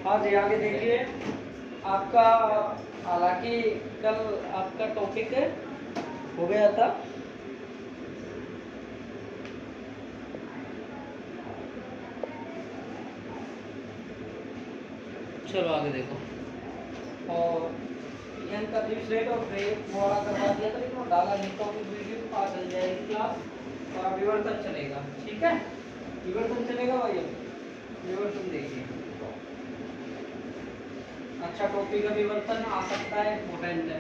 हाँ जी, आगे देखिए आपका, हालांकि कल आपका टॉपिक हो गया था। चलो आगे देखो। और एन का रिफ्लेट और फ्रेम वाला करवा दिया था, लेकिन डाला नहीं तो वीडियो पा चल जाएगी क्लास और विवर्तन चलेगा। ठीक है, विवर्तन चलेगा भाई। विवर्तन देखिए, अच्छा टॉपिक है विवर्तन, आ सकता है, इम्पोर्टेंट है।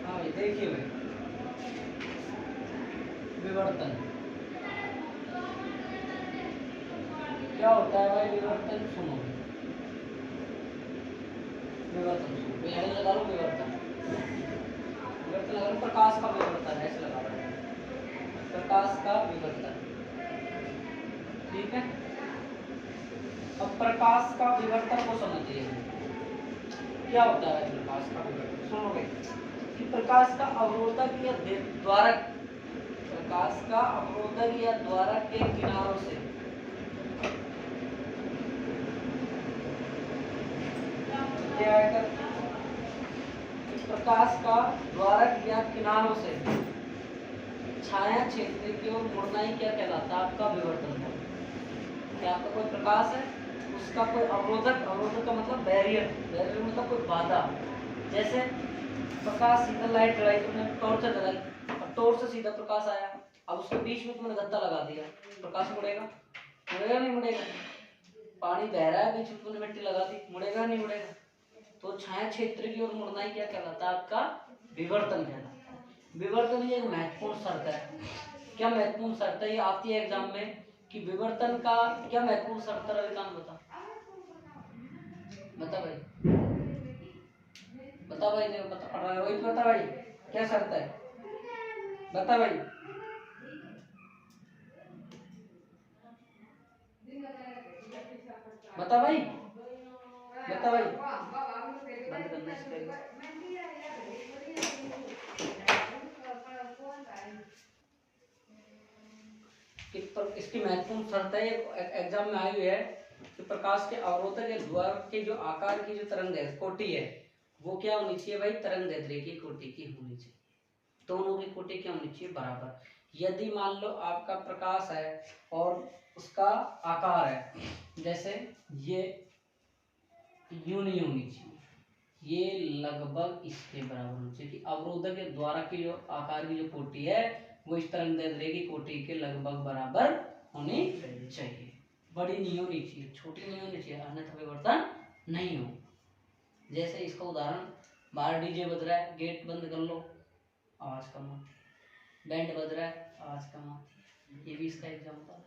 हाँ भाई देखिए भाई, विवर्तन क्या होता है भाई? विवर्तन सुनो, विवर्तन सुनो, यहीं लगा लो विवर्तन। विवर्तन लगा लो, प्रकाश का विवर्तन ऐसे लगा लो, प्रकाश का विवर्तन। ठीक है, अब प्रकाश का विवर्तन को समझिए क्या होता है। प्रकाश का विवर्तन सुनोगे कि प्रकाश का अवरोधक या द्वारक, प्रकाश का अवरोधक या द्वारक के किनारों से क्या है? प्रकाश का द्वारक या किनारों से छाया क्षेत्र की ओर मुड़ना ही क्या कहलाता है? आपका विवर्तन है। क्या आपका कोई प्रकाश है, उसका कोई अवरोधक, अवरोधक का मतलब बैरियर, बैरियर मतलब कोई बाधा। जैसे प्रकाश सीधा लाइट जलाई, तुमने टॉर्च जलाई और टॉर्च से सीधा प्रकाश आया, अब उसके बीच में तुमने गत्ता लगा दिया, प्रकाश मुड़ेगा? मुड़ेगा नहीं मुड़ेगा? पानी बह रहा है, बीच में तुमने मिट्टी लगा दी, मुड़ेगा नहीं मुड़ेगा? तो छाया क्षेत्र की ओर मुड़ना ही क्या कहलाता है? आपका विवर्तन कहलाता है। विवर्तन ये एक महत्वपूर्ण शर्त है। क्या महत्वपूर्ण शर्त है? ये आती है एग्जाम में कि विवर्तन का क्या महत्वपूर्ण शर्त है? रविकांत बता, बता भाई, बता भाई, नहीं बता पढ़ रहा है रोहित, बता भाई क्या शर्त है? बता भाई, बता भाई, बता भाई, बंद करना इसका। इसकी महत्वपूर्ण शर्त है, एग्जाम में आई हुई है कि प्रकाश के अवरोधक या द्वारक के जो आकार की जो तरंग है, कोटि है, वो क्या होनी चाहिए भाई? तरंग दैर्ध्य की कोटि की होनी चाहिए। दोनों की कोटि क्या होनी चाहिए? बराबर। यदि मान लो आपका प्रकाश है और उसका आकार है, जैसे ये यूं नहीं होनी चाहिए, ये लगभग इसके बराबर होनी चाहिए कि अवरोधक के द्वारा की जो आकार की जो कोटि है वो इस तरंग दैर्ध्य की कोटि के लगभग बराबर होनी चाहिए। बड़ी नहीं होनी चाहिए, छोटी नहीं होनी चाहिए, अन्यथा विवर्तन नहीं हो। जैसे इसका उदाहरण, बाहर डीजे बज रहा है, गेट बंद कर लो, आवाज कम आती है। बैंड बज रहा है, आवाज कम आती है। ये भी इसका एग्जाम्पल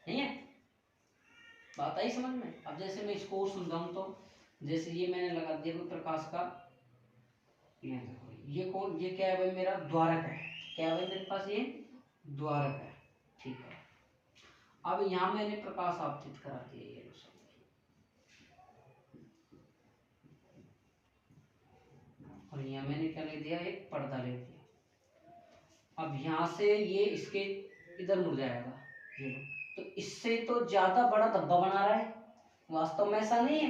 नहीं है? बात आई समझ में? अब जैसे मैं इसको समझाऊं तो, जैसे ये मैंने लगा दिया कोई प्रकाश का, ये देखो, ये कौन, ये क्या है भाई? मेरा द्वारक है। क्या है भाई मेरे पास? ये द्वारक है। ठीक है, अब यहाँ मैंने प्रकाश आपतित करा दिया, ये लो सब। और यहाँ मैंने क्या ले दिया? एक पर्दा ले दिया। अब यहाँ से ये इसके इधर मुड़ जाएगा, ये लो। तो इससे तो ज्यादा बड़ा धब्बा बना रहा है, वास्तव में ऐसा नहीं है।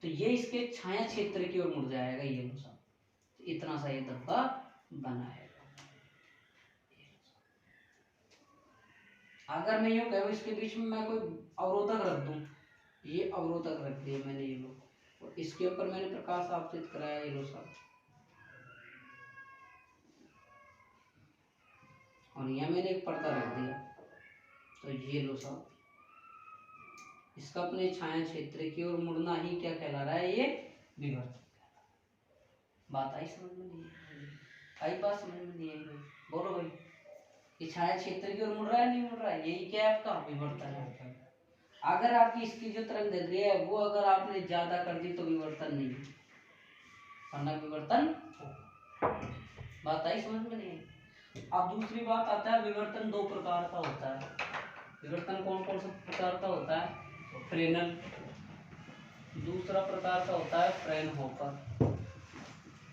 तो ये इसके छाया क्षेत्र की ओर मुड़ जाएगा, ये लो सब। तो इतना सा ये धब्बा बना है। अगर मैं यूं कहूँ इसके बीच में मैं कोई अवरोधक रख दूं, ये अवरोधक रख दिया मैंने, ये लो, और इसके ऊपर मैंने प्रकाश आपतित कराया, ये लो सब। और यहाँ मैंने एक पर्दा रख दिया, तो ये लो सब। इसका अपने छाया क्षेत्र की ओर मुड़ना ही क्या कहला रहा है? ये विवर्तन। बात आई समझ में? नहीं आई? बात समझ में नहीं आई भाई? बोलो भाई, ये छाया क्षेत्र की ओर मुड़ रहा है नहीं मुड़ रहा है? यही क्या है आपका? विवर्तन है। अगर आपकी इसकी जो तरंग दैर्ध्य है वो अगर आपने ज्यादा कर दी तो विवर्तन नहीं, वरना विवर्तन। बात आई समझ में? नहीं? अब दूसरी बात आता है, विवर्तन दो प्रकार का होता है। विवर्तन कौन कौन सा प्रकार का होता है? फ्रेनल, दूसरा प्रकार का होता है फ्रेनहोफर।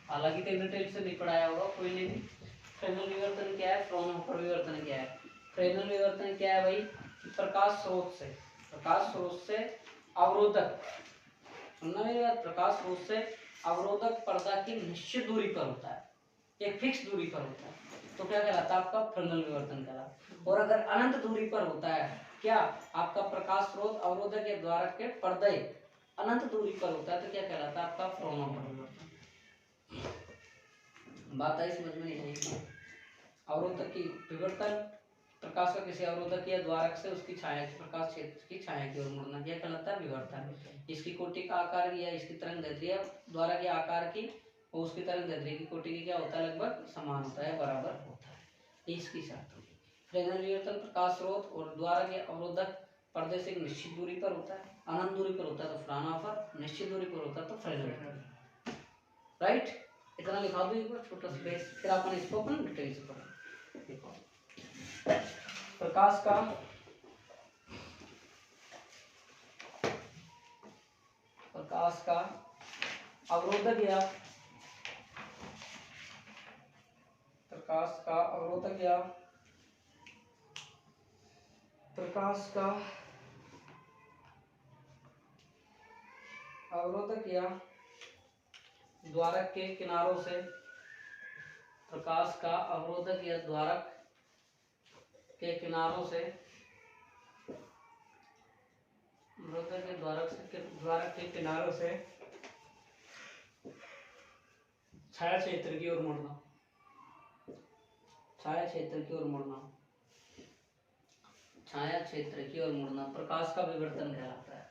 हालांकि कई डिटेल से नहीं पढ़ाया होगा, कोई नहीं। फ्रेनेल विवर्तन क्या है, फ्राउनहोफर विवर्तन क्या है? फ्रेनेल विवर्तन क्या है भाई? प्रकाश स्रोत से अवरोधक, सुनना मेरी बात, प्रकाश स्रोत से अवरोधक पर्दा की निश्चित दूरी पर होता है, एक फिक्स दूरी पर होता है, तो क्या कहलाता है? आपका फ्रेनेल विवर्तन कहलाता। और अगर अनंत दूरी पर होता है, क्या आपका प्रकाश स्रोत अवरोधक या द्वारक के पर्दे अनंत दूरी पर होता है, तो क्या कहलाता है? आपका फ्राउनहोफर विवर्तन। बात आई समझ में? नहीं आई? अवरोधक की विवर्तन, प्रकाश का किसी अवरोधक या द्वारक से उसकी छाया, प्रकाश क्षेत्र की छाया की ओर मुड़ना, क्या कहलाता है? विवर्तन। इसकी कोटि का आकार या इसकी तरंग दैर्ध्य द्वारक के आकार की और उसकी तरंग दैर्ध्य की कोटि की क्या होता है? लगभग समान होता है, बराबर होता है। इसकी शर्त होगी। फ्रेनेल विवर्तन प्रकाश स्रोत और द्वारक या अवरोधक पर्दे से एक निश्चित दूरी पर होता है, अनंत दूरी पर होता है तो फ्राउनहोफर, निश्चित दूरी पर होता है तो फ्रेनेल। राइट, इतना लिखा दो एक बार छोटा सा बेस, फिर अपन इसको अपन डिटेल से पढ़ेंगे। देखो, प्रकाश का अवरोधक या प्रकाश का अवरोधक या प्रकाश का अवरोधक या द्वारक के किनारों से, प्रकाश का अवरोधक या द्वारक के किनारों से, अवरोधक के द्वारक के किनारों से छाया क्षेत्र की ओर मुड़ना, छाया क्षेत्र की ओर मुड़ना, छाया क्षेत्र की ओर मुड़ना प्रकाश का विवर्तन कहलाता है।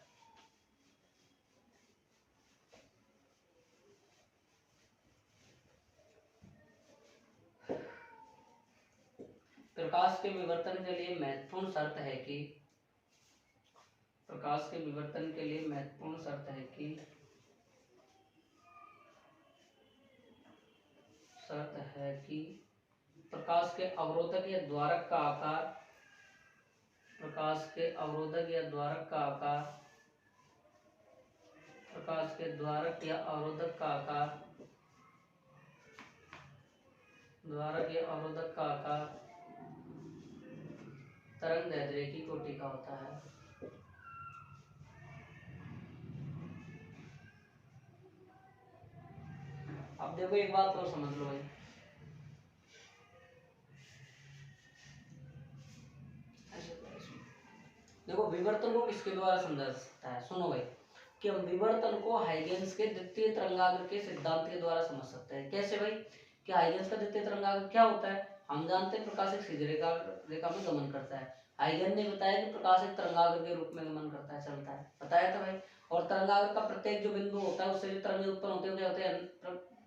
प्रकाश के विवर्तन के लिए महत्वपूर्ण शर्त है कि, प्रकाश के विवर्तन के लिए महत्वपूर्ण शर्त है कि प्रकाश के अवरोधक या द्वारक का आकार, प्रकाश के अवरोधक या द्वारक का आकार, प्रकाश के द्वारक या अवरोधक का आकार, द्वारक या अवरोधक का आकार तरंग दैर्ध्य की कोटि का होता है। अब देखो एक बात और समझ लो भाई, देखो विवर्तन को किसके द्वारा समझा सकता है? सुनो भाई, कि हम विवर्तन को हाइगेंस के द्वितीय तरंगाग्र के सिद्धांत के द्वारा समझ सकते हैं। कैसे भाई? कि हाइगेंस का द्वितीय तरंगाग्र क्या होता है? हम जानते हैं प्रकाश एक सीधी रेखा में गमन करता है। हाइगेन ने बताया कि प्रकाश एक तरंगाग्र के रूप में गमन करता है, चलता है, बताया था भाई। और तरंगाग्र का प्रत्येक जो बिंदु होता है उससे जो तरंगें उत्पन्न होती है क्या होते हैं?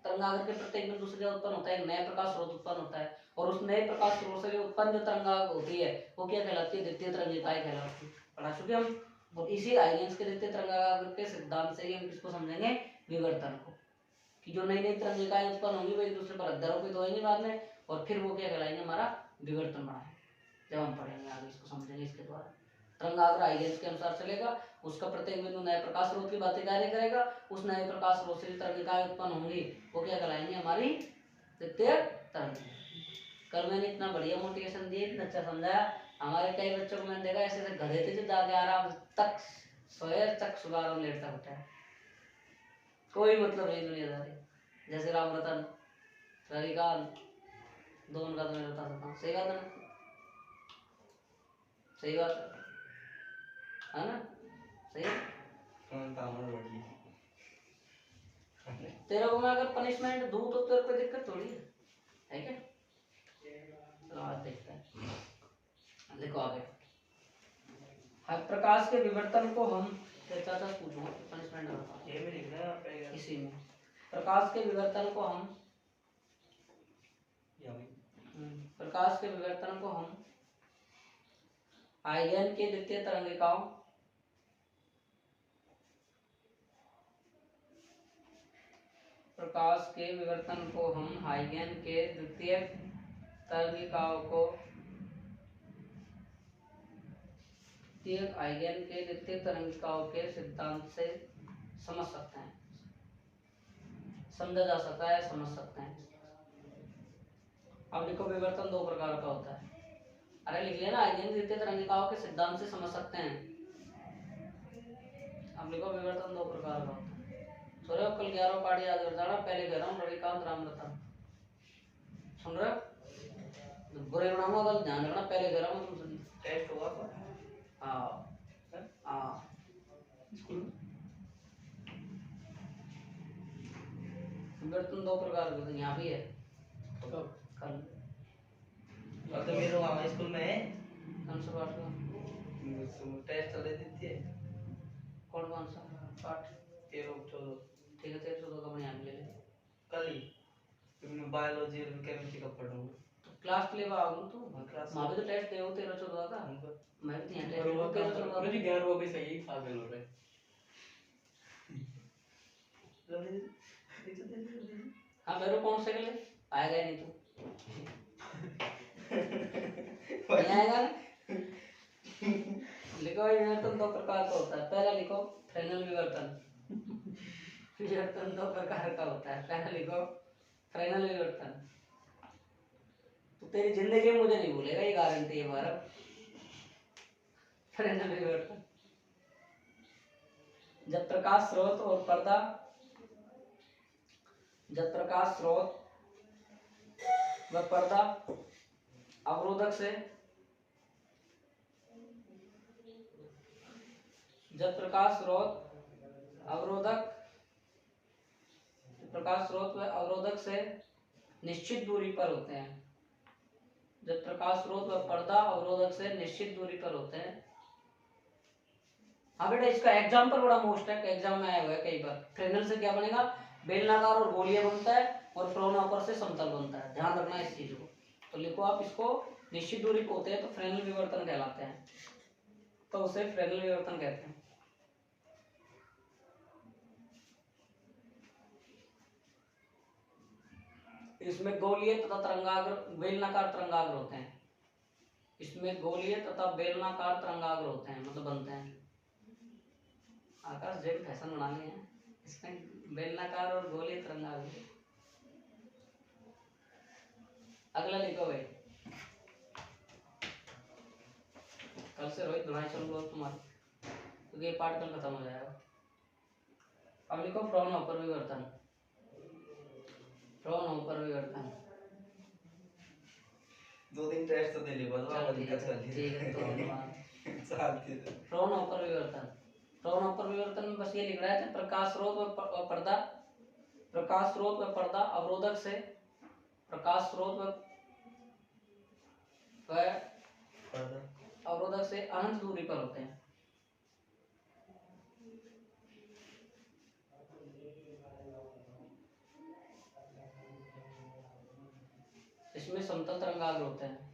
तरंगाग्र के प्रत्येक बिंदु से क्या उत्पन्न होता है? नया प्रकाश स्रोत उत्पन्न होता है, और उस नए प्रकाश स्रोत से जो उत्पन्न जो तरंगाग्र होती है वो क्या कहलाती है? द्वितीय तरंगिकाएं कहलाती है। पढ़ा चुके हम। और इसी हाइगेंस के द्वितीय तरंगाग्र के सिद्धांत से ही हम किसको समझेंगे? विवर्तन को। कि जो नई नई तरंगिकाएं उत्पन्न होंगी वो एक दूसरे पर अध्यारोपित होंगी बाद में, और फिर वो क्या कहलाएंगे? हमारा विवर्तन बनाएंगे। जब हम पढ़ेंगे आगे इसको समझेंगे इसके द्वारा। तरंगाग्र हाइगेंस के अनुसार चलेगा, उसका प्रत्येक बिंदु नए प्रकाश स्रोत की बातें कार्य करेगा, उस नए प्रकाश स्रोत से जो तरंगिकाएं उत्पन्न होंगी वो क्या कहलाएंगी? हमारी द्वितीय तरंगिका। कल मैंने इतना बढ़िया मोटिवेशन दिया, इतना अच्छा समझाया। हमारे कई बच्चों को मैंने देखा ऐसे गधे थे जो जाके आराम तक सोए तक सुबह लेटता उठा है, कोई मतलब नहीं दुनियादारी। जैसे राम रतन, रविकांत, दोनों का तो मैं बता सकता हूँ। सही बात है ना? सही बात है ना? सही है। तेरे को मैं अगर पनिशमेंट दूं तो तेरे को दिक्कत थोड़ी है क्या? चलो आज देखते हैं, देखो आगे। हर प्रकाश के विवर्तन को हम पूछूंगा पनिशमेंट बताओ इसी में। प्रकाश के विवर्तन को हम प्रकाश के विवर्तन को हम हाइगेन के द्वितीय तरंगिकाओं, प्रकाश के विवर्तन को हम हाइगेन के द्वितीय तरंगिकाओं को हाइगेन के द्वितीय तरंगिकाओं के सिद्धांत से समझ सकते हैं। समझा जा सकता है, समझ सकते हैं। अब लिखो विवर्तन दो प्रकार का होता है। अरे लिख लिया ना, आइगन द्वितीय तरंगिकाओं के सिद्धांत से समझ सकते हैं। अब लिखो विवर्तन दो प्रकार का होता है। सुन रहे हो? कल 11 पाड़ी याद कर जाना, पहले कह रहा हूँ रविकांत रामरतन। सुन रहे हो? बुरे बनाऊंगा कल, ध्यान रखना, पहले कह रहा हूँ तुमसे। टेस्ट होगा तो हाँ हाँ स्कूल विवर्तन दो प्रकार के होते हैं, यहाँ भी है कब कल। अब तो मेरे वहाँ स्कूल में है कौन सा पाठ का? टेस्ट चले देती है कौन सा पाठ? 13 14 ठीक है, 13 का अपने यहाँ ले ले। कल ही फिर मैं बायोलॉजी और केमिस्ट्री का पढ़ूंगा। तो क्लास ले आओ तो हाँ, क्लास माँ भी तो टेस्ट दे 13 14 का। उनका मैं भी यहाँ और वो टेस्ट 13 14 मुझे 11 वो भी सही पागल हो रहे हाँ मेरे को कौन से ले आएगा ही नहीं तो नहीं आएगा ना। लिखो भाई विवर्तन दो प्रकार का होता है। पहला लिखो फ्रेनेल विवर्तन। विवर्तन दो प्रकार का होता है। पहला लिखो फ्रेनेल विवर्तन। तो तेरी जिंदगी में मुझे नहीं भूलेगा, ये गारंटी है हमारा। फ्रेनेल विवर्तन जब प्रकाश स्रोत और पर्दा, जब प्रकाश स्रोत व पर्दा अवरोधक से, जब प्रकाश स्रोत अवरोधक, प्रकाश स्रोत व अवरोधक से निश्चित दूरी पर होते हैं, जब प्रकाश स्रोत व पर्दा अवरोधक से निश्चित दूरी पर होते हैं। हाँ बेटा, इसका एग्जाम्पल बड़ा मोस्ट है, एग्जाम में आया हुआ है कई बार। फ्रेनेल से क्या बनेगा? बेलनाकार और गोलीय बनता है, और फ्राउनहोफर से समतल बनता है। ध्यान रखना इस चीज को। तो लिखो आप इसको, निश्चित दूरी पर होते हैं तो फ्रेनेल विवर्तन कहलाते हैं, तो उसे फ्रेनेल विवर्तन कहते हैं। इसमें गोलीय तथा तरंगाग्र, बेलनाकार तरंगाग्र होते हैं। इसमें गोलीय तथा बेलनाकार तरंगाग्र होते हैं, मतलब बनते हैं। आकाश जेब फैशन बना लिए हैं, इसमें बेलनाकार और गोलीय तरंगाग्र। अगला लिखो भाई, कल से रोहित दुढ़ाई चलो तुम्हारा, क्योंकि ये पाठ कल खत्म हो जाएगा। अब लिखो फ्राउनहोफर विवर्तन। फ्राउनहोफर विवर्तन 2 दिन टेस्ट तो दे ली बस वहाँ दिक्कत कर ली। ठीक है, तो शांति से फ्राउनहोफर विवर्तन। फ्राउनहोफर विवर्तन में बस ये लिख रहा है, प्रकाश स्रोत व पर्दा, प्रकाश स्रोत व पर्दा अवरोधक से, प्रकाश स्रोत व अवरोधक से अनंत दूरी पर होते हैं। इसमें समतल तरंगाग्र होते हैं।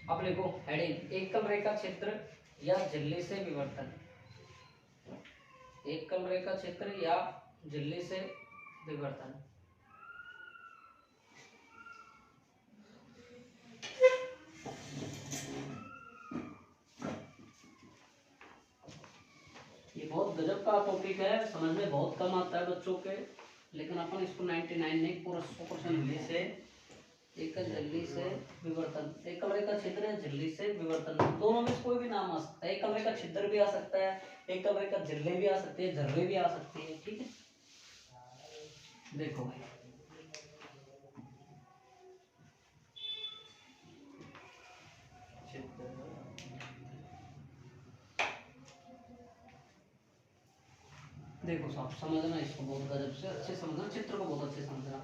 अब लिखो हेडिंग, एकल रेखा क्षेत्र या झिल्ली से विवर्तन। एकल रेखा क्षेत्र या झिल्ली से विवर्तन। ये बहुत गजब का टॉपिक है, समझ में बहुत कम आता है बच्चों के, लेकिन अपन इसको 99 नहीं, पूरा 100% से एकल झिल्ली से विवर्तन, एकल रेखा छिद्र या झिल्ली से विवर्तन, दोनों में से कोई भी नाम आ सकता है। एकल रेखा छिद्र भी आ सकता है, एकल रेखा झिल्ली भी आ सकती है, झर्रे भी आ सकती है। ठीक है, देखो देखो साहब, समझना इसको बहुत गजब से, अच्छे समझना, चित्र को बहुत अच्छे समझना।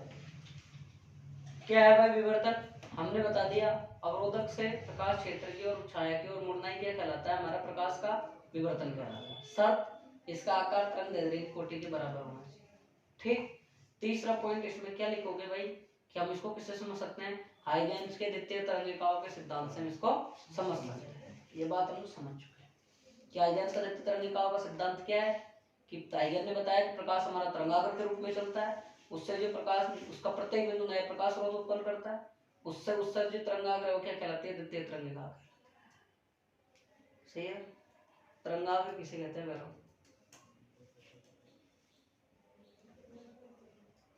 क्या है भाई विवर्तन? हमने बता दिया, अवरोधक से प्रकाश क्षेत्र की और छाया की ओर मुड़ना ही क्या कहलाता है? हमारा प्रकाश का विवर्तन कहलाता है। शर्त, इसका आकार तरंग दैर्ध्य कोटि के बराबर होना चाहिए। ठीक। तीसरा पॉइंट इसमें क्या लिखोगे भाई कि हम इसको किससे समझ सकते हैं? हाइगेंस के द्वितीय तरंगिकाओं के सिद्धांत से हम इसको समझ सकते हैं। ये बात हम समझ चुके हैं कि हाइगेंस का द्वितीय तरंगिकाओं का सिद्धांत क्या है, कि टाइगर ने बताया कि प्रकाश हमारा तरंगाग्र के रूप में चलता है, उससे जो प्रकाश, उसका प्रत्येक बिंदु नया प्रकाश स्रोत उत्पन्न करता है, उससे जो तरंगाग्र है वो क्या कहलाती है? द्वितीय तरंगिका। सही है। तरंगाग्र किसे कहते हैं वैरो?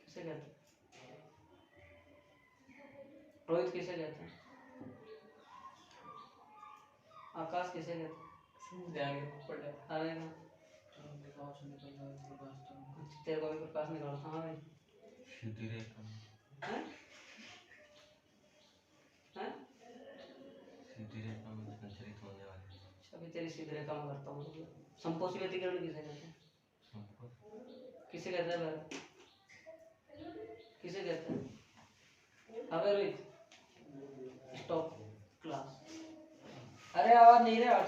किसे कहते हैं? रोहित किसे कहते हैं? आकाश किसे कहते हैं? ध्यान पड़े अरे ना, तेरे को भी प्रकाश निकालता। हाँ भाई, सीधी रेखा में हैं? हैं? सीधी रेखा में संचरित होने वाले अभी तेरी सीधी रेखा में करता हूँ। संपोषी व्यतिकरण किसे कहते हैं? संपर्क किसे कहते हैं भाई? किसे कहते हैं? अबे रोहित, स्टॉप क्लास। अरे आवाज नहीं रहा।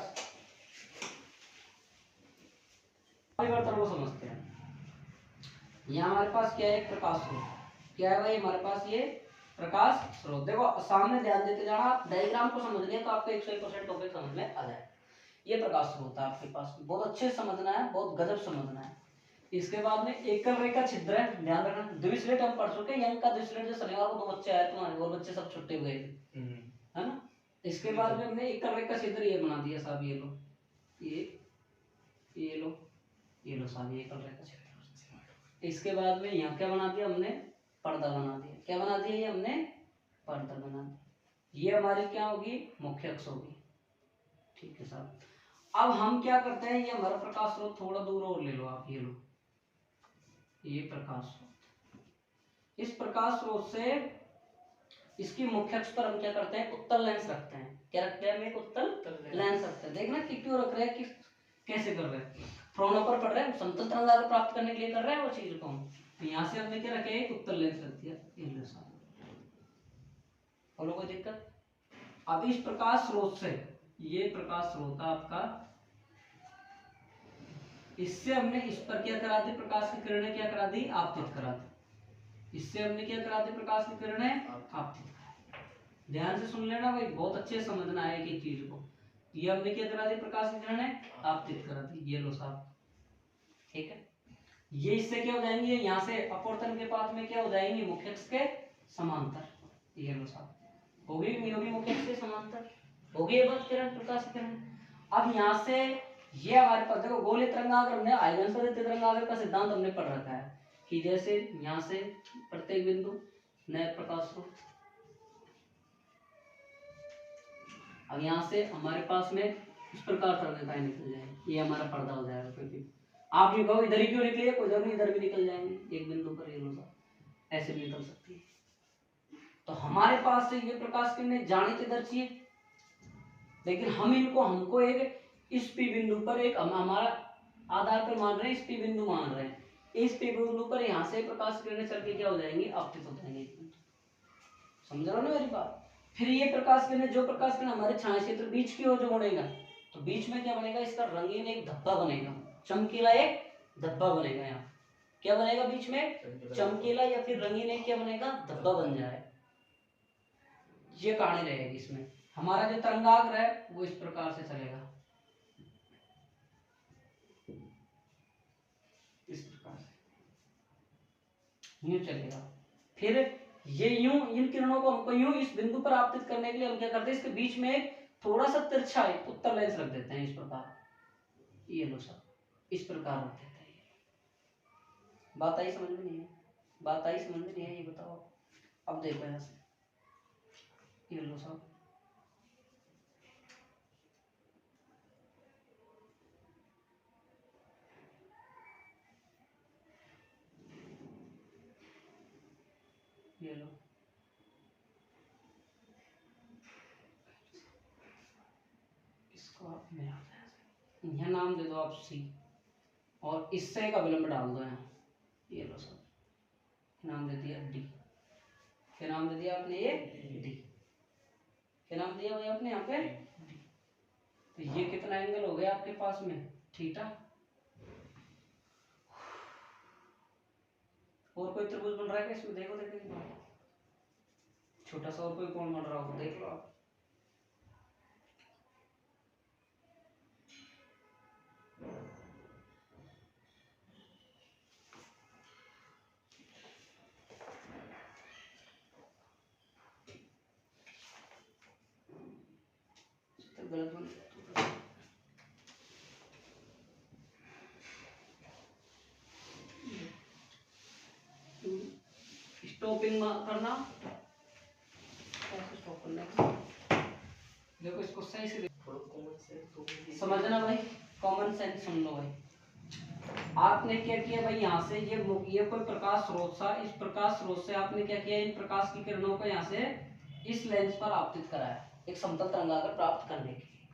परिवर्तन को समझते हैं। यहाँ हमारे पास क्या है? एक प्रकाश स्रोत। क्या है भाई हमारे पास? ये प्रकाश स्रोत। देखो सामने ध्यान देते जाना, आप डायग्राम को समझ लें तो आपको 100% टॉपिक समझ में आ जाए। ये प्रकाश स्रोत है आपके पास, बहुत अच्छे से समझना है, बहुत गजब समझना है। इसके बाद में एकल रेखा छिद्र है, ध्यान रखना। द्विस्लेट हम पढ़ चुके हैं, यंग का द्विस्लेट जो शनिवार को 2 बच्चे आए तुम्हारे, और बच्चे सब छुट्टे हुए थे, है ना। इसके बाद में हमने एकल रेखा छिद्र ये बना दिया साहब, ये लो, ये लो, ये लो साहब, ये एकल रेखा छिद्र। इसके बाद में यहाँ क्या बना दिया हमने? पर्दा बना दिया। क्या बना दिया? ये हमने पर्दा बना दिया। ये हमारी क्या होगी? मुख्य अक्ष होगी। ठीक है साहब। अब हम क्या करते हैं, ये हमारा प्रकाश स्रोत थोड़ा दूर और ले लो आप, ये लो, ये प्रकाश स्रोत। इस प्रकाश स्रोत से इसकी मुख्य अक्ष पर हम क्या करते हैं? उत्तल लेंस रखते हैं। क्या रखते हैं? हम एक उत्तल लेंस रखते हैं। देखना कि क्यों रख रहे हैं, किस कैसे कर रहे हैं। फ्रोनों पर पड़ रहे हैं, समतल तरंगाग्र प्राप्त करने के लिए कर रहे हैं वो चीज को हम। तो यहाँ से हमने क्या रखे? एक उत्तल लेंस रख दिया, ये लो साहब। बोलो कोई दिक्कत? अब इस प्रकाश स्रोत से, ये प्रकाश स्रोत आपका, इससे हमने इस पर क्या करा दी? प्रकाश की किरणें क्या करा दी? आपतित करा दी। इससे हमने क्या करा दी? प्रकाश की किरणें आपतित करा दी। ध्यान से सुन लेना भाई, बहुत अच्छे से समझना है एक चीज को। ये हमने क्या करा दी? प्रकाश की किरणें आपतित करा दी, ये लो साहब। ठीक है। ये इससे क्या हो जाएंगे? यहाँ से अपवर्तन के पाथ में क्या हो जाएंगे? मुख्य अक्ष के समांतर, ये लो साहब। होगी नहीं होगी? मुख्य अक्ष के समांतर होगी ये बात, किरण, प्रकाश की किरण। अब यहाँ से ये हमारे पास देखो, गोलीय तरंगाग्र हमने आयतन सदिश तरंगाग्र का सिद्धांत हमने पढ़ रखा है कि जैसे यहाँ से प्रत्येक बिंदु नए प्रकाश स्रोत। अब यहाँ से हमारे पास में इस प्रकार तरंगें निकल जाएंगी, ये हमारा पर्दा हो जाएगा। क्योंकि आप ये कहो इधर ही क्यों निकली है, कोई जरूरी इधर भी निकल जाएंगे एक बिंदु पर, ये लो ऐसे भी निकल सकती है। तो हमारे पास से ये प्रकाश किरणें जानी तो इधर चाहिए, लेकिन हमको एक इस पी बिंदु पर एक हमारा आधार पर मान रहे हैं, इस पी बिंदु मान रहे हैं। इस पी बिंदु पर यहाँ से प्रकाश किरणें चल के क्या हो जाएंगी? आपतित हो जाएंगी। समझ रहे हो ना मेरी बात? फिर ये प्रकाश किरणें, जो प्रकाश किरण हमारे छाया क्षेत्र बीच की ओर जो मुड़ेगा, तो बीच में क्या बनेगा? इसका रंगीन एक धब्बा बनेगा, चमकीला एक धब्बा बनेगा। यहाँ क्या बनेगा? बीच में चमकीला या फिर रंगीन एक क्या बनेगा? धब्बा बन जाए। ये कहानी रहेगी इसमें। हमारा जो तरंगाग्र है वो इस प्रकार से चलेगा, इस प्रकार से यूं चलेगा। फिर ये यूं, इन किरणों को हमको यूं इस बिंदु पर आपतित करने के लिए हम क्या करते हैं? इसके बीच में एक थोड़ा सा तिरछा एक उत्तल लेंस रख देते हैं, इस प्रकार, ये लो सब, इस प्रकार रख देते हैं। बात आई समझ में? नहीं है? बात आई समझ में? नहीं है? ये बताओ। अब देखो यहाँ से, ये लो सब, ये लो, इसको आप यहाँ नाम दे दो आप सी, और इससे का विलंब डाल दो यहाँ, ये लो सब, नाम दे दिया डी। क्या नाम दे दिया आपने? ये डी। क्या नाम दिया भाई आपने यहाँ पे? डी। तो ये कितना एंगल हो गया आपके पास में? थीटा। और कोई त्रिभुज बन रहा है क्या इसमें? देखो देखो, छोटा सा और कोई कोण बन रहा हो देख लो आप। स्टॉपिंग करना, कैसे स्टॉप करना है? देखो इसको सही से थोड़ा कॉमन सेंस तो भी समझना भाई, कॉमन सेंस सुन लो भाई। आपने क्या किया भाई, यहाँ से ये कोई प्रकाश स्रोत था, इस प्रकाश स्रोत से आपने क्या किया, इन प्रकाश की किरणों को यहाँ से इस लेंस पर आपतित कराया एक समतल तरंगाग्र प्राप्त करने के लिए।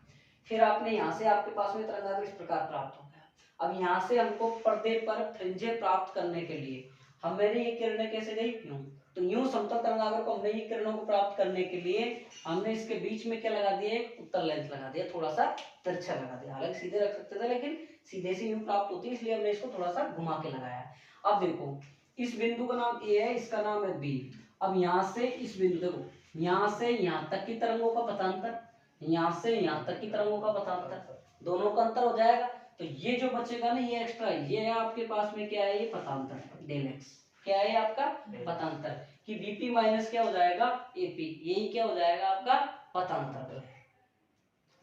फिर आपने यहाँ से, आपके पास में तरंगाग्र इस प्रकार प्राप्त हो गया। अब यहाँ से हमको पर्दे पर फ्रिंजें प्राप्त करने के लिए हमें ये किरणें कैसे गई, यूं। तो यूं समतल तरंगाग्र को हमने ये किरणों को प्राप्त करने के लिए हमने इसके बीच में क्या लगा दिया, एक उत्तल लेंस लगा दिया, थोड़ा सा तिरछा लगा दिया। हालांकि सीधे रख सकते थे लेकिन सीधे से यूं प्राप्त होती है, इसलिए हमने इसको थोड़ा सा घुमा के लगाया। अब देखो इस बिंदु का नाम ए है, इसका नाम है बी। अब यहाँ से इस बिंदु, देखो यहाँ से यहाँ तक की तरंगों का पथांतर, यहाँ से यहाँ तक की तरंगों का पथांतर, दोनों का अंतर हो जाएगा। तो ये जो बचेगा ना, ये एक्स्ट्रा, ये है आपके पास में क्या है, ये पथांतर डेल एक्स। क्या है आपका पथांतर, कि बीपी माइनस क्या हो जाएगा एपी, यही क्या हो जाएगा आपका पथांतर।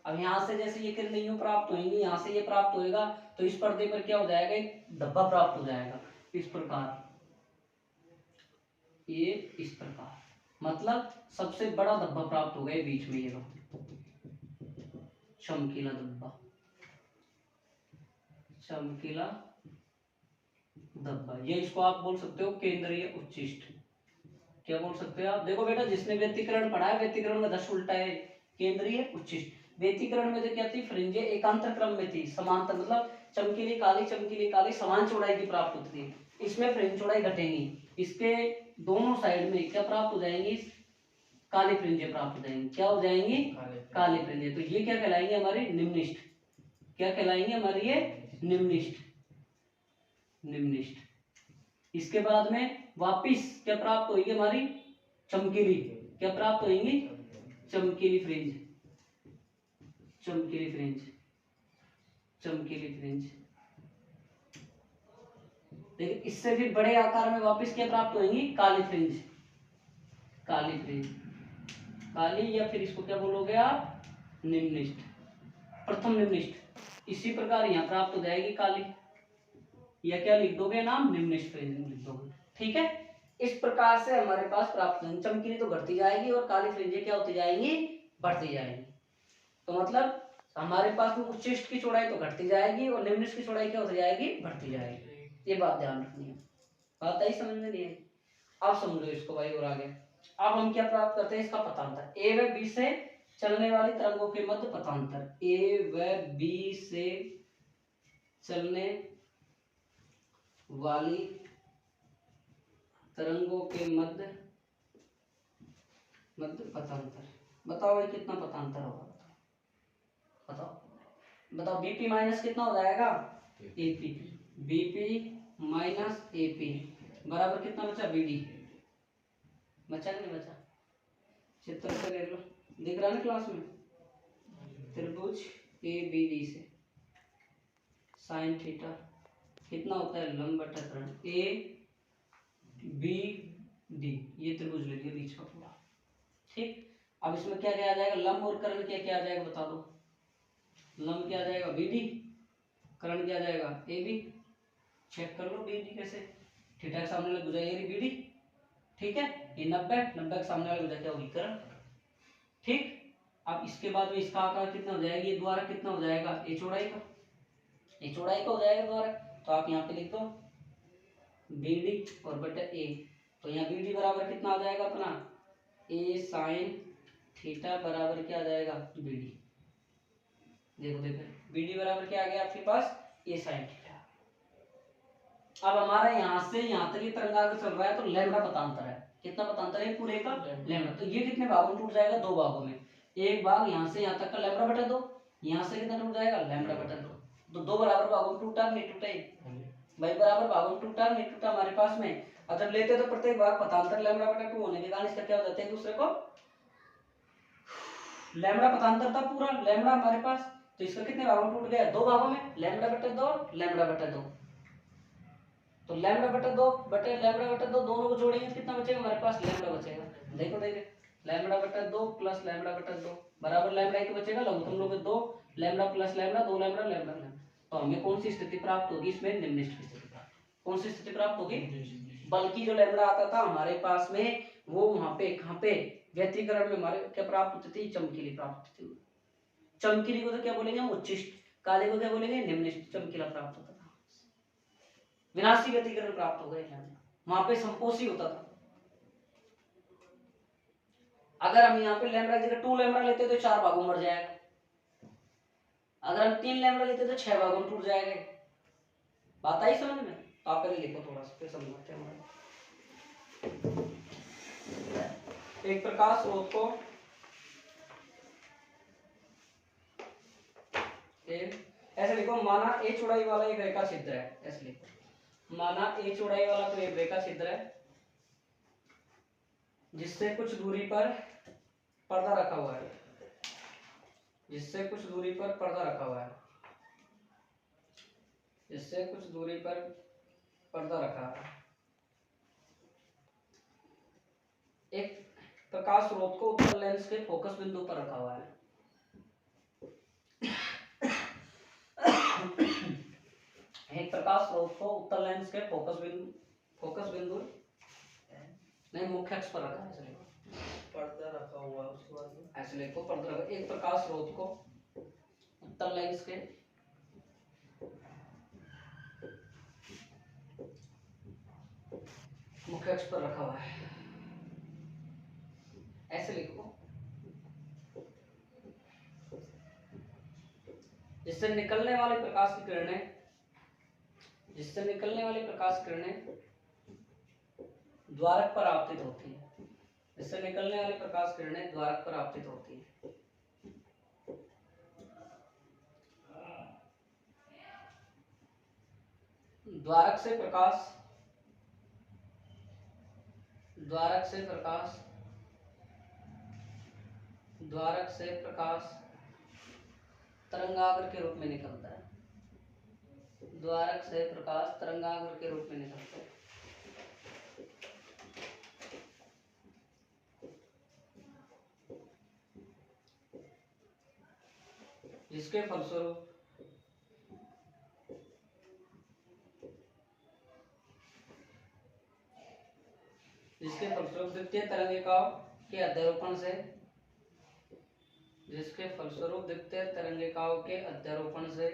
अब यहाँ से जैसे ये किरणें यूं प्राप्त होंगी, यहाँ से ये प्राप्त होएगा, तो इस पर्दे पर क्या हो जाएगा, एक धब्बा प्राप्त हो जाएगा इस प्रकार, ये इस प्रकार, मतलब सबसे बड़ा धब्बा प्राप्त हो गया बीच में, ये लो चमकीला धब्बा, चमकीला धब्बा। ये इसको आप बोल सकते हो केंद्रीय उच्चिष्ट। क्या बोल सकते हो आप, देखो बेटा जिसने व्यतिकरण पढ़ा है, व्यतिकरण में 10 उल्टा है, केंद्रीय उच्चिष्ट। व्यतिकरण में तो क्या थी, फ्रिंजें एकांतर क्रम में थी, समांतर, मतलब चमकीली काली समान चौड़ाई की प्राप्त होती थी। इसमें फ्रिंज चौड़ाई घटेगी, इसके दोनों साइड में क्या प्राप्त हो जाएंगी, काली फ्रिंजें प्राप्त हो जाएंगी। क्या हो जाएंगी, काली फ्रिंजें। तो ये क्या कहलाएंगे, हमारी निम्निष्ठ। क्या कहलाएंगे हमारी, ये निम्निष्ठ, निम्निष्ठ। इसके बाद में वापिस क्या प्राप्त होगी हमारी, चमकीली, क्या प्राप्त होगी, चमकीली फ्रिंज, चमकीली फ्रिंज, चमकीली फ्रिंज। लेकिन इससे भी बड़े आकार में वापस क्या प्राप्त होंगी, काली फ्रिंज, काली फ्रिंज, काली, या फिर इसको क्या बोलोगे आप, निम्निष्ठ, प्रथम निम्निष्ठ। इसी प्रकार यहाँ प्राप्त हो जाएगी काली, या क्या लिख दोगे नाम, निम्निष्ठ फ्रिंज लिख दोगे। ठीक है, इस प्रकार से हमारे पास प्राप्त होंगी। चमकीली तो घटती जाएगी और काली फ्रिंजें क्या होती जाएंगी, बढ़ती जाएंगी। तो मतलब हमारे पास में उच्चिष्ठ की चौड़ाई तो घटती जाएगी और निम्निष्ठ की चौड़ाई क्या होती जाएगी, बढ़ती जाएगी। ये बात ध्यान रखनी है, बात आई समझ में नहीं है। अब समझो इसको भाई और आगे। अब हम क्या प्राप्त करते हैं, इसका पथांतर, ए व बी से चलने वाली तरंगों के मध्य पथांतर, ए व बी से चलने वाली तरंगों के मध्य पथांतर। बताओ भाई कितना पथांतर होगा, बताओ बताओ। बीपी माइनस कितना हो जाएगा, एपी, बीपी माइनस एपी बराबर कितना बचा, बीडी। बचा कि नहीं बचा, चित्र से ले लो, दिख रहा है ना क्लास में, त्रिभुज ए बी डी से साइन थीटा कितना होता है, लंब बटा कर्ण, ए बी डी, ये त्रिभुज ले लिया बीच का पूरा। ठीक, अब इसमें क्या क्या आ जाएगा, लंब और कर्ण क्या क्या आ जाएगा बता दो। लंब क्या आ जाएगा, बीडी, कर्ण क्या आ जाएगा, ए बी। चेक कर लो बीडी कैसे, थीटा के सामने वाली भुजा ये बीडी, ठीक है, ये 90 के सामने वाली भुजा क्या होगी, कर्ण। ठीक, अब इसके बाद में इसका आकार कितना हो जाएगा, ये द्वारा कितना हो जाएगा, ये चौड़ाई का, ये चौड़ाई का हो जाएगा द्वारा। तो आप यहाँ पे लिख दो बीडी और बटा ए, तो यहाँ बीडी बराबर कितना आ जाएगा अपना, ए साइन थीटा बराबर क्या आ जाएगा, बीडी। देखो देखो बीडी बराबर क्या आ गया आपके पास, ए साइन थीटा। अब हमारा यहाँ से यहाँ तक ये तरंगाग्र चल रहा है, तो लैम्डा पथांतर है, कितना पथांतर है पूरे का, लैम्डा। तो ये कितने भागों में टूट जाएगा, 2 भागों में। एक भाग यहाँ से यहाँ तक का लैम्डा बटा 2, यहाँ से कितना टूट जाएगा, लैम्डा बटा 2। तो 2 बराबर भागों में टूटा नहीं टूटा, भाई बराबर भागों में टूटा नहीं टूटा हमारे पास में। अब जब लेते तो प्रत्येक भाग पथांतर लैम्डा बटा 2 होने के कारण इसका क्या हो जाता है, एक दूसरे को लैम्डा पथांतर था पूरा लैम्डा हमारे पास, तो इसका कितने भागों में टूट गया, 2 भागों में, लैम्डा बटा 2 लैम्डा बटा 2। तो लैम्डा बटा 2 बटे लैम्डा बटा 2 दोनों को जोड़ेंगे कितना बचेगा हमारे पास, लैम्डा बचेगा। देखो देखो लैम्डा बटा 2 प्लस लैम्डा बटा 2 बराबर लैम्डा एक बचेगा, लघुत्तम लोग 2 lambda plus lambda 2 lambda lambda. तो हमें कौन सी स्थिति प्राप्त होगी, इसमें निम्निष्ठ की स्थिति प्राप्त। कौन सी स्थिति प्राप्त होगी, बल्कि जो लैम्डा आता था हमारे पास में वो वहां पे कहां पे व्यतिकरण में हमारे क्या प्राप्त होती थी, चमकीली प्राप्त होती थी। चमकीली को तो क्या बोलेंगे हम, उच्चिष्ट। काले को क्या बोलेंगे, निम्निष्ट। चमकीला प्राप्त होता था, विनाशी व्यतिकरण प्राप्त हो गए, वहां पे संपोषी होता था। अगर हम यहाँ पे लैम्डा जगह 2 लैम्डा लेते तो 4 भागों में मर जाएगा, अगर हम 3 लैम्डा लेते तो 6 भागों में टूट जाएगा। बात आई समझ में? तो आप पहले लिखो थोड़ा सा, फिर समझाते हैं हमारे। एक प्रकाश स्रोत को ऐसे लिखो, माना ए चौड़ाई वाला एक रेखा छिद्र है, ऐसे लिखो, माना ए चौड़ाई वाला कोई एक रेखा छिद्र है जिससे कुछ दूरी पर पर्दा रखा हुआ है, जिससे कुछ दूरी पर पर्दा रखा हुआ है, जिससे कुछ दूरी पर पर्दा रखा है। एक प्रकाश स्रोत को उत्तल लेंस के फोकस बिंदु पर रखा हुआ है। एक प्रकाश स्रोत को उत्तल लेंस के फोकस बिंदु नहीं, मुख्य अक्ष पर रखा है, ऐसे लिखो, पर्दा रखा हुआ है, उसके बाद में ऐसे लिखो, पर्दा रखा। एक प्रकाश स्रोत को उत्तल लेंस के मुख्य अक्ष पर रखा हुआ है, ऐसे लिखो, जिससे निकलने वाली प्रकाश की किरणें, जिससे निकलने वाली प्रकाश किरणें द्वारक पर आपतित होती है, जिससे निकलने वाली प्रकाश किरणें द्वारक पर आपतित होती है। द्वारक से प्रकाश, द्वारक से प्रकाश, द्वारक से प्रकाश तरंगाग्र के रूप में निकलता है, द्वारक से प्रकाश तरंगाग्र के रूप में निकलता है। जिसके फलस्वरूप द्वितीय तरंगिकाओं के अध्यारोपण से, जिसके फलस्वरूप द्वितीय तरंगिकाओं के अध्यारोपण से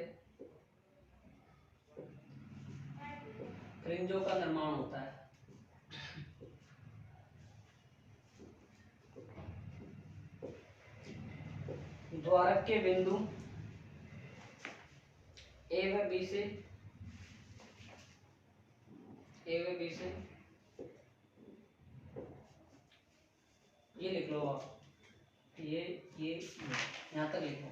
फ्रिंजों का निर्माण होता है। द्वारक के बिंदु ए व बी से, ए व बी से ये लिख लो आप, ये यहाँ तक लिखो।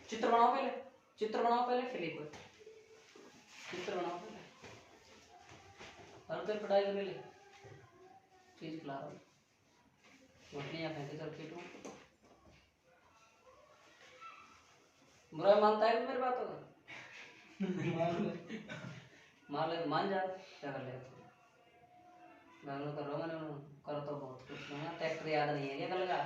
चित्र बनाओ पहले, चित्र बनाओ पहले, फिर लिखो। चित्र बनाओ पहले, हर दिन पढ़ाई कर ले, चीज खिला रहा हूँ, रोटियां फेंके चल के तू बुरा मानता है मेरी बातों का? मान ले, मान जा, क्या कर लेगा? मैं कर रहा हूँ, मैंने कर तो बहुत कुछ ना, ट्रैक्टर याद नहीं है क्या कल का?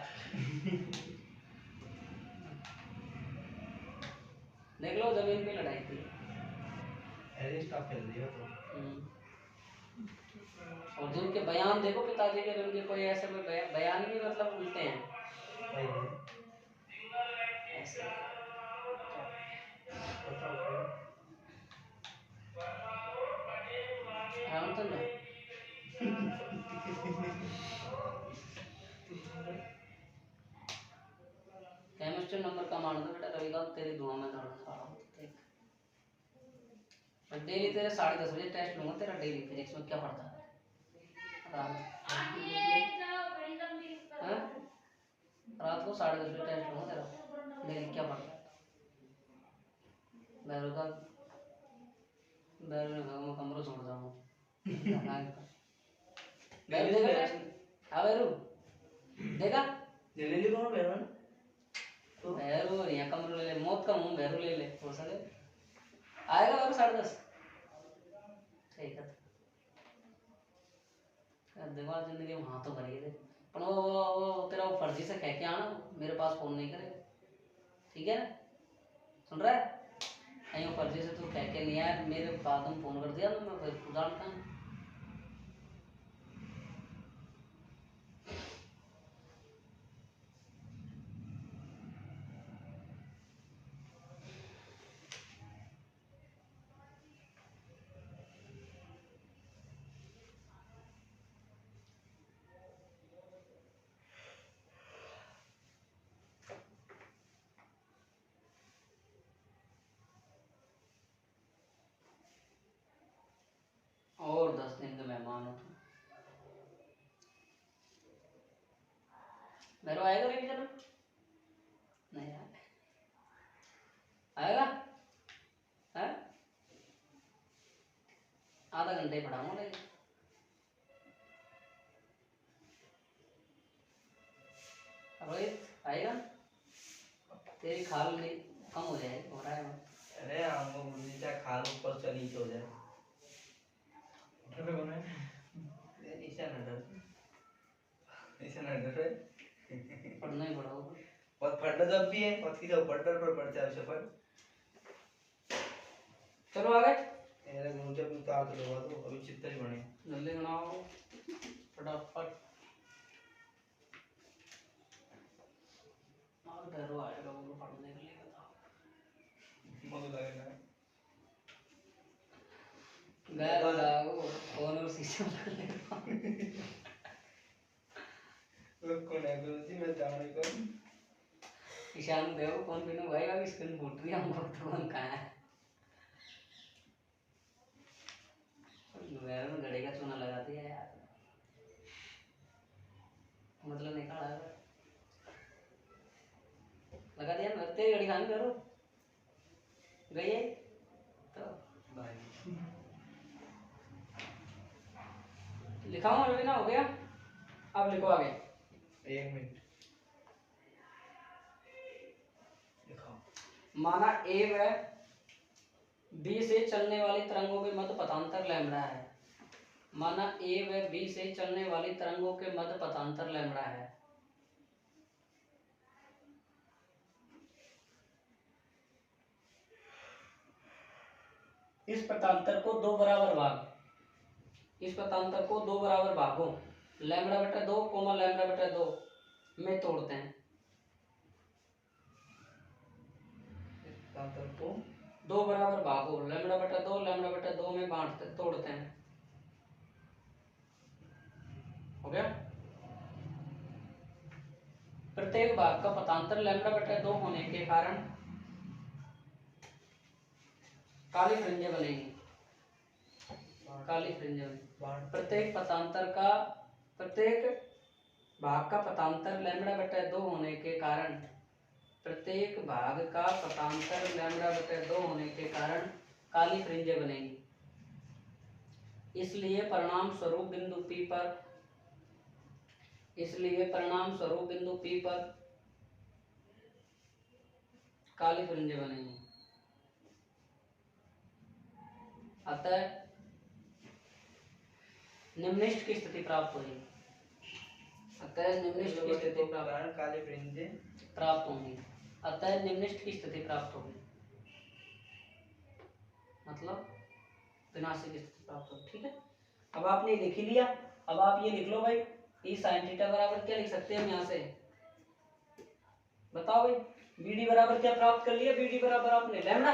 देख लो, जमीन पे लड़ाई थी, खेल दिया तो और जिनके बयान देखो पिताजी के, उनके कोई ऐसे कोई बयान ही मतलब उल्टे हैं ऐसे। रामचंद्र केमिस्ट्री नंबर का मान दो बेटा, रविकांत तेरी दुआ में दौड़ खा रहा हूँ। डेली तेरे 10:30 बजे टेस्ट लूंगा तेरा, डेली फिजिक्स में क्या पढ़ता है? रात को 10:30 बजे टेस्ट लूंगा तेरा, डेली क्या पढ़ता है? बैरू का बैरू ने कहा मैं कमरों छोड़ जाऊंगा। बैरू देखा टेस्ट? हाँ बैरू देखा? ले ली कौन बैरू ने? तो बैरू यहाँ कमरों ले ले, मौत का मुंह बैरू ले ले, हो सके आएगा बैरू 10:30। ठीक है, देखो जिंदगी में हाँ तो भरी है, पर वो तेरा वो फर्जी से कह के आना, मेरे पास फोन नहीं करे, ठीक है ना? सुन रहा है? कहीं फर्जी से तू कह के नहीं आया, मेरे बाद में फोन कर दिया तो मैं फिर तू जानता हूँ। और 10 दिन के मेहमान हो तुम। मेरे आएगा नहीं जन्म? नहीं आएगा? है? आधा घंटे ही पढ़ाऊंगा लेकिन। रोहित आएगा? तेरी खाल नहीं कम हो जाएगी, हो रहा है वो। अरे हमको बुद्धि क्या खाल ऊपर से नीचे हो जाए। डर कौन है? ऐसा ना डर, ऐसा ना डर है। पढ़ना ही पड़ोगे। बहुत पढ़ना जब भी है, बहुत की जब पढ़ते हैं उसे पर। चलो आगे। मेरे गुरु जब उतार तो लगा तो अभी चित्तर ही बने। जल्दी बनाओ फटाफट। और भैरव आएगा वो पढ़ने के लिए, बताओ। मुझे लगेगा बैग लगाओ फोन और शीशा लगा लेगा। कौन है गुरु जी, मैं जाने को ईशान देखो कौन बिनु भाई अभी स्क्रीन फूट रही है, हमको तो कौन कहाँ है। बैग में घड़ी का चूना लगा दिया यार, मतलब निकाला है। लगा दिया ना, तेरी घड़ी खानी करो गई है तो लिखाऊं अभी ना, हो गया। अब लिखो आगे। 1 मिनट लिखाओ। माना ए व बी से चलने वाली तरंगों के मध्य पथांतर लैम्बडा है। माना ए व बी से चलने वाली तरंगों के मध्य पथांतर लैम्बडा है। इस पथांतर को दो बराबर भागों लैम्बडा बटा 2 कोमा लैम्बडा बटा 2 में तोड़ते हैं। तांतर को दो बराबर भागों लैम्बडा बटा 2 में तोड़ते हैं। हो गया? प्रत्येक भाग का पथांतर लैम्बडा बटा 2 होने के कारण काली फ्रिंजें बनेगी। प्रत्येक भाग का पथांतर लैम्बडा बटा 2 होने के कारण काली फ्रिंजें बनेगी। इसलिए परिणाम स्वरूप बिंदु P पर काली फ्रिंजें बनेंगी। अतः निम्नलिखित की स्थिति प्राप्त होगी। काले फ्रिंजे प्राप्त होंगी। अतः निम्नलिखित की स्थिति प्राप्त होगी, मतलब विनाशिक स्थिति प्राप्त होगी। ठीक है, अब आपने लिख ही लिया। अब आप ये लिख लो भाई, ई साइन थीटा बराबर क्या लिख सकते हैं हम यहाँ से, बताओ भाई। बी डी बराबर क्या प्राप्त कर लिया? बी डी बराबर आपने लैम्बडा,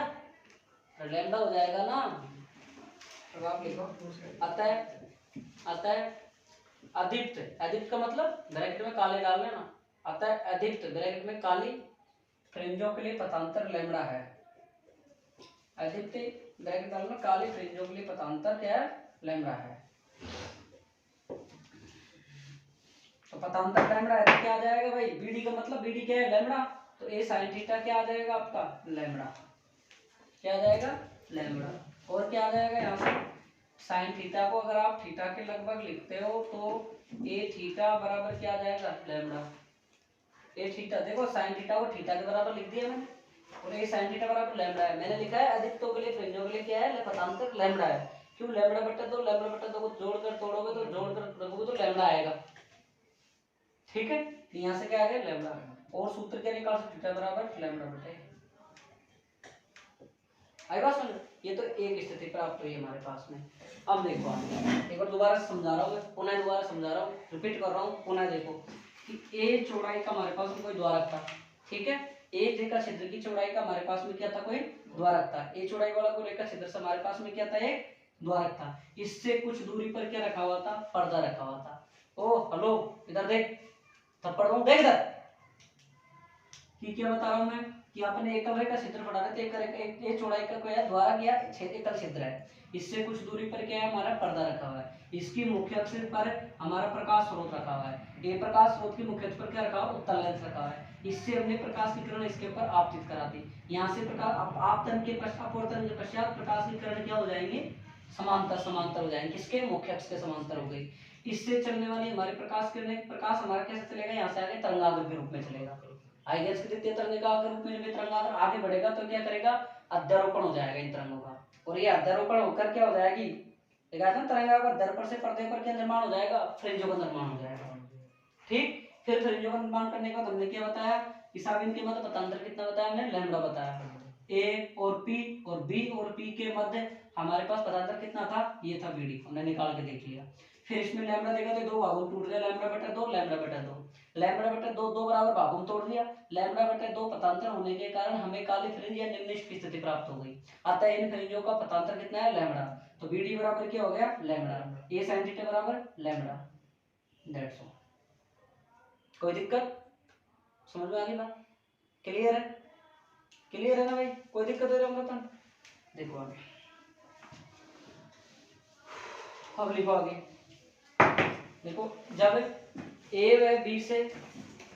लैम्बडा हो जाएगा ना। अब आप लिखो अतः अधिप्त, अधिप्त का मतलब ब्रैकेट में काले डाल लेना। अतः अधिप्त ब्रैकेट में काली फ्रिंजों के लिए पथांतर लैम्बडा है। अधिप्त ब्रैकेट डालना, काली फ्रिंजों के लिए पथांतर क्या है? लैम्बडा है। तो पथांतर लैम्बडा है तो क्या आ जाएगा भाई? बीडी का मतलब बीडी क्या है? लैम्बडा। तो ए साइन थीटा क्या आ जाएगा आपका? लैम्बडा। क्या आ जाएगा? लैम्बडा। और क्या आ जाएगा यहाँ से? साइन थीटा को अगर आप थीटा के लगभग लिखते हो तो ए थीटा बराबर क्या आ जाएगा? लैम्बडा। ए थीटा देखो, साइन थीटा को थीटा के बराबर लिख दिया मैंने, और ए साइन थीटा बराबर लैम्बडा है। मैंने लिखा है अधिकतों के लिए फ्रिंजों के लिए क्या है? पथांतर लैम्बडा है। क्यों? लैम्बडा बटा 2 को जोड़कर तोड़ोगे तो जोड़कर रखोगे तो लैम्बडा आएगा। ठीक है, यहाँ से क्या आ गया? लैम्बडा। और सूत्र क्या निकाल सकते? थीटा बराबर लैम्बडा बटा। आई बात समझ। ये तो एक स्थिति प्राप्त हुई हमारे पास में। अब देखो आप एक बार दोबारा समझा रहा हूँ, पुनः दोबारा समझा रहा हूँ, रिपीट कर रहा हूँ, पुनः देखो कि ए चौड़ाई का हमारे पास में कोई द्वारक था, ठीक है। एक रेखा छिद्र की चौड़ाई का हमारे पास में क्या था, कोई द्वारक था। ए चौड़ाई वाला कोई रेखा छिद्र से हमारे पास में क्या था, एक द्वारक था। इससे कुछ दूरी पर क्या रखा हुआ था, पर्दा रखा हुआ था। ओ हेलो, इधर देख, थप्पड़ दूं, देख इधर कि क्या बता रहा हूं मैं कि आपने एकल रेखा छिद्र पढ़ा रहे थे। एक चौड़ाई का कोई है द्वारक या एकल छिद्र है। इससे कुछ दूरी पर क्या है, हमारा पर्दा रखा हुआ है। इसकी मुख्य अक्ष पर हमारा प्रकाश स्रोत रखा हुआ है। ये प्रकाश स्रोत की मुख्य अक्ष पर क्या रखा हुआ, उत्तल लेंस रखा हुआ है। इससे हमने प्रकाश की किरण इसके ऊपर आपतित करा दी। यहाँ से प्रकाश आपतन के पश्चात, अपवर्तन के पश्चात प्रकाश की किरण क्या हो जाएंगी, समांतर समांतर हो जाएंगे। किसके, मुख्य अक्ष के समांतर हो गई। इससे चलने वाली हमारी प्रकाश किरणें, प्रकाश हमारा कैसे चलेगा, यहाँ से आगे तरंगाग्र के रूप में चलेगा। आइगेस के द्वितीय तरंगिका के रूप में तरंगाग्र आगे बढ़ेगा तो क्या करेगा, अध्यारोपण हो जाएगा इन तरंगों का। और ये अध्यारोपण होकर क्या हो जाएगी, तरंगा का दर्पण से पर्दे पर क्या निर्माण हो जाएगा, फ्रिंजों का निर्माण हो जाएगा। ठीक, फिर फ्रिंजों का निर्माण करने के बाद हमने क्या बताया कि साब इनके मध्य पथांतर कितना बताया हमने, लैम्डा बताया। ए और पी और बी और पी के मध्य हमारे पास पथांतर कितना था, ये था बीडी, हमने निकाल के देख लिया। फिर इसमें लैम्डा देगा तो दो भागों में टूट गया, लैम्डा बटा दो, लैम्डा बटा दो, लैम्डा बटा दो, दो बराबर भागों में तोड़ दिया। लैम्डा बटा दो पथांतर होने के कारण हमें काली फ्रिंज या निम्नलिखित की स्थिति प्राप्त हो गई। अतः इन फ्रिंजों का पथांतर कितना है, लैम्डा। तो बीडी बराबर क्या हो गया, लैम्डा। ए sin थीटा बराबर लैम्डा। That's all. कोई दिक्कत, समझ में आ गई बात, क्लियर है, क्लियर है ना भाई, कोई दिक्कत हो रही है तो देखो आगे। अब लिखो आगे, देखो जब ए व बी से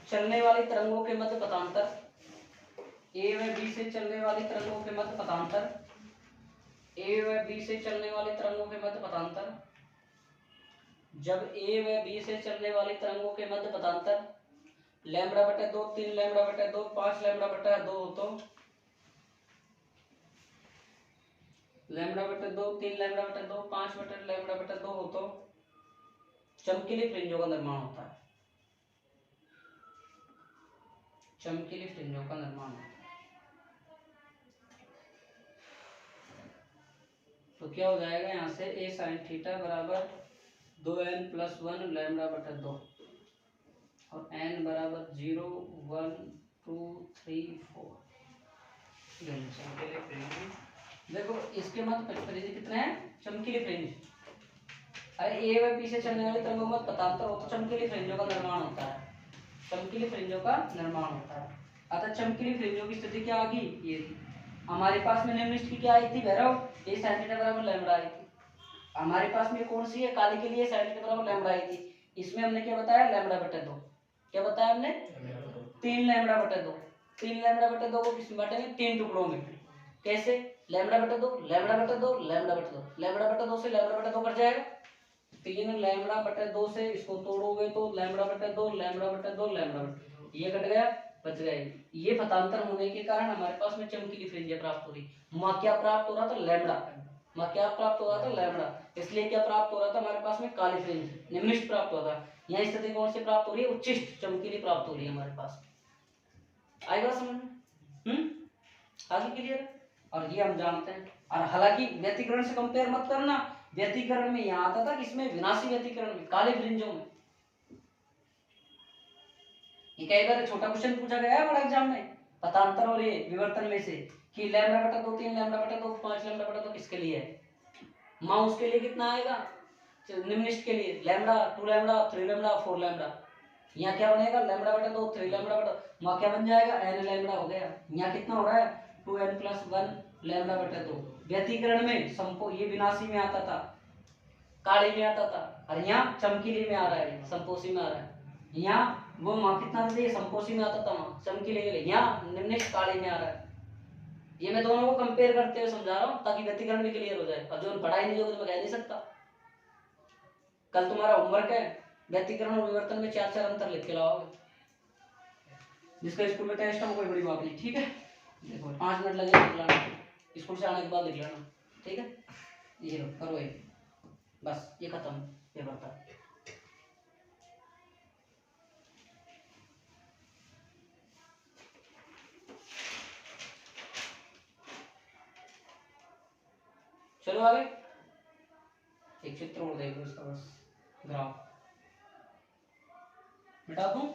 चलने वाली तरंगों के मध्य पथांतर, ए व बी से चलने वाली तरंगों के मध्य पथांतर, ए व बी से चलने वाली तरंगों के मध्य पथांतर, जब ए व बी से चलने वाली तरंगों के मध्य पथांतर लैम्डा बटा दो, 3 लैम्डा बटा दो, 5 लैम्डा बटा दो हो तो लैम्डा बटा दो, 3 लैम्डा बटा दो, 5 बटा लैम्डा बटा दो हो तो चमकीली फ्रिंजों का निर्माण होता है। चमकीली फ्रिंजों का निर्माण होता है। तो क्या हो जाएगा, यहाँ से ए साइन थीटा बराबर 2n+1 लैम्डा बटा 2 और n बराबर 0 1 2 3 4। देखो इसके मत फ्रिंज कितने हैं, चमकीली फ्रिंज। अरे ए व बी से चलने वाली तरंगों में पथांतर हो तो चमकीली फ्रिंजों का निर्माण होता है। चमकीली फ्रिंजों का निर्माण होता है। अतः चमकीली फ्रिंजों की स्थिति क्या आ गई, ये थी हमारे पास में। निम्नलिखित की क्या आई थी भैरव, ए sin थीटा बराबर लैम्डा आई थी। हमारे पास में कौन सी है, काली के लिए sin थीटा बराबर लैम्डा आई थी। इसमें हमने क्या बताया, लैम्डा बटा 2। क्या बताया हमने, 3 लैम्डा बटा 2। 3 लैम्डा बटा 2 को किस में बांटेंगे, 3 टुकड़ों में। कैसे, लैम्डा बटा 2, लैम्डा बटा 2, लैम्डा बटा 2, लैम्डा बटा 2 से लैम्डा बटा 2 कट जाएगा। 3 लैम्डा बटा 2 से इसको तोड़ोगे तो लैम्डा बटा 2, लैम्डा बटा 2, लैम्डा बटा 2, ये कट गया, बच गए। ये पथांतर होने के कारण हमारे पास में चमकीली फ्रिंजें प्राप्त हो रही। वहां क्या प्राप्त हो रहा था, लैम्डा। वहां क्या प्राप्त हो रहा था, लैम्डा। इसलिए क्या प्राप्त हो रहा था हमारे पास में, काली फ्रिंज, निम्नलिखित प्राप्त हो रहा था। यहाँ स्थिति कौन से प्राप्त हो रही है, उच्चिष्ट चमकीली प्राप्त हो रही है हमारे पास। आई बात समझ में, आगे क्लियर। और ये हम जानते हैं। और हालांकि व्यतिकरण से कंपेयर मत करना, व्यतिकरण में यहाँ आता था किसमें, विनाशी व्यतिकरण में, काले फ्रिंजों में। ये कई बार छोटा क्वेश्चन पूछा गया है बड़ा एग्जाम में, पथांतर और ये विवर्तन में से कि लैम्डा बटा 2, 3 लैम्डा बटा 2, 5 लैम्डा बटा 2 किसके लिए है। माउस के लिए कितना आएगा, निम्नलिखित के लिए लैम्डा, 2 लैम्डा, 3 लैम्डा, 4 लैम्डा। यहाँ क्या बनेगा, लैम्डा बटा 2, 3 लैम्डा बटा, वहाँ क्या बन जाएगा, n लैम्डा हो गया। यहाँ कितना हो रहा है, 2n+1 लैम्डा बटा 2। व्यतिकरण में संपो ये विनाशी में आता था, काली में आता था, और यहाँ चमकीली में आ रहा है, संपोषी में आ रहा है। यहाँ वो वहाँ कितना था, ये संपोषी में आता था, वहाँ चमकीली में, यहाँ निम्नलिखित काली में आ रहा है। ये मैं दोनों को कंपेयर करते हुए समझा रहा हूँ ताकि व्यतिकरण भी क्लियर हो जाए। अब जो पढ़ाई नहीं होगी तो मैं कह नहीं सकता। कल तुम्हारा होमवर्क है, व्यतिकरण और विवर्तन में 4 अंतर लिख के लाओगे, जिसका स्कूल में टेस्ट है कोई बड़ी बात नहीं, ठीक है। देखो 5 मिनट लगेगा लिख लेना, स्कूल से आने के बाद लिख लेना, ठीक है। ये लो करो, ये बस ये खत्म पेपर था। चलो आगे, एक चित्र और देखो इसका, बस ग्राफ मिटा दूं।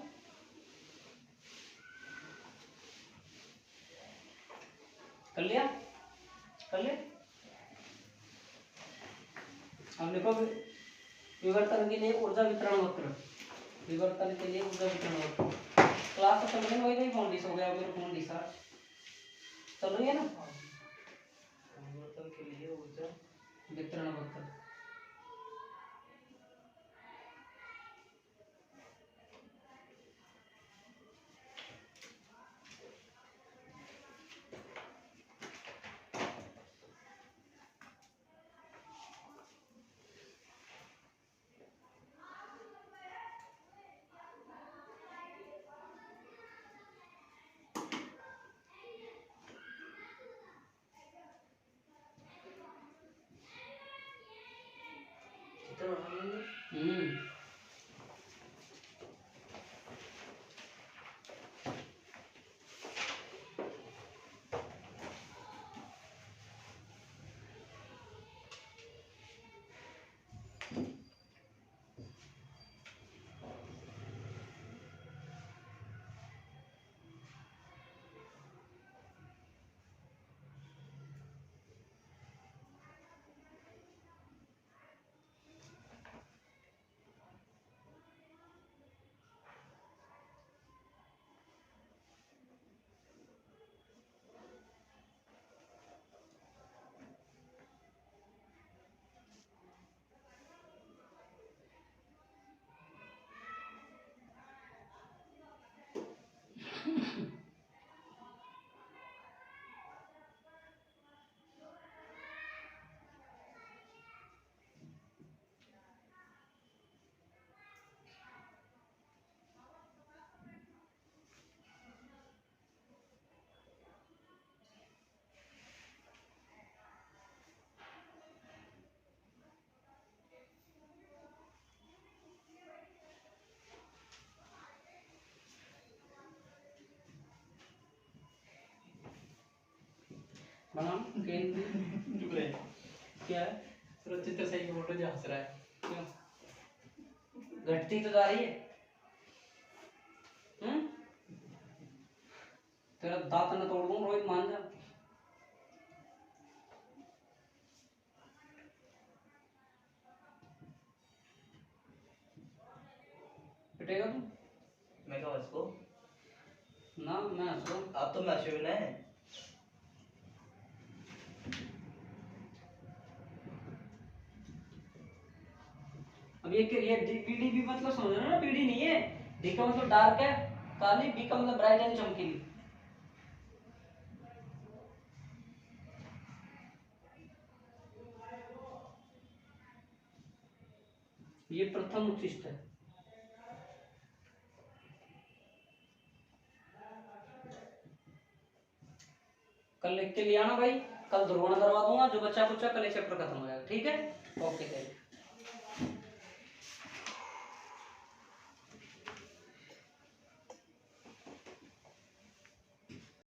कर लिया, कर लिया। अब देखो विवर्तन के लिए ऊर्जा वितरण वक्र, विवर्तन के लिए ऊर्जा वितरण वक्र। क्लास तो चल रही है, वही फोन डिस हो गया मेरे फोन डिस्चार्ज चल रही है ना। परिवर्तन के लिए ऊर्जा वितरण वक्र, चित्र बना लेंगे। बनाओ केंद्र। चुप रहे। क्या है, सुरक्षित तो सही फोटो जो हंस रहा है। क्यों घटती तो जा रही है। तेरा दांत न तोड़ दूं रोहित, मान जा। पिटेगा तू मैं क्या इसको ना, मैं हंस रहा हूं। आप तो मैं अश्विन है। अब ये बीडी भी मतलब समझ रहे हो ना, बीडी नहीं है। डी का मतलब डार्क है काली, बी का मतलब ब्राइट एंड चमकीली। ये प्रथम उच्चिष्ट है। कल लिख के लिया ना भाई, कल ध्रुवण करवा दूंगा, जो बच्चा कुछ कल चैप्टर खत्म हो जाएगा। ठीक है, ओके।